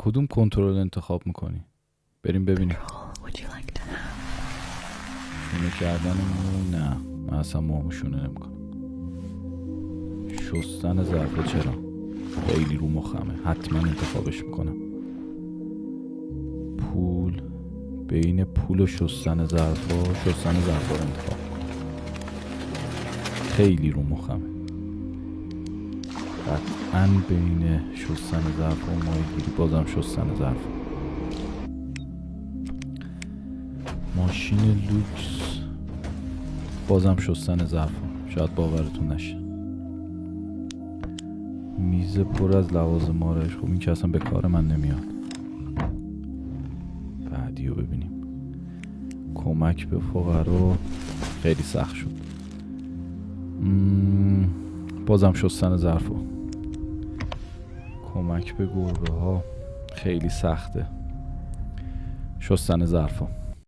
کدوم کنترل انتخاب میکنی؟ بریم ببینیم. شونه کردن مو نه، من اصلا موامو شونه نمیکنم. شستن ظرفا چرا؟ خیلی رو مخمه، حتما انتخابش میکنم. پول، بین پول و شستن ظرفا رو انتخاب میکنم. خیلی رو مخمه. قطعا بین شستن ظرفا و ماهیگیری بازم شستن ظرفا. ماشین لوکس، بازم شستن ظرفا. شاید باورتون نشه. میز پر از لوازم آرایش، خب این که اصلا به کار من نمیاد. بعدیو ببینیم. کمک به فقرا، خیلی سخت شد. بازم شستن ظرفا. کمک به گربه ها، خیلی سخته. شستن ظرفا.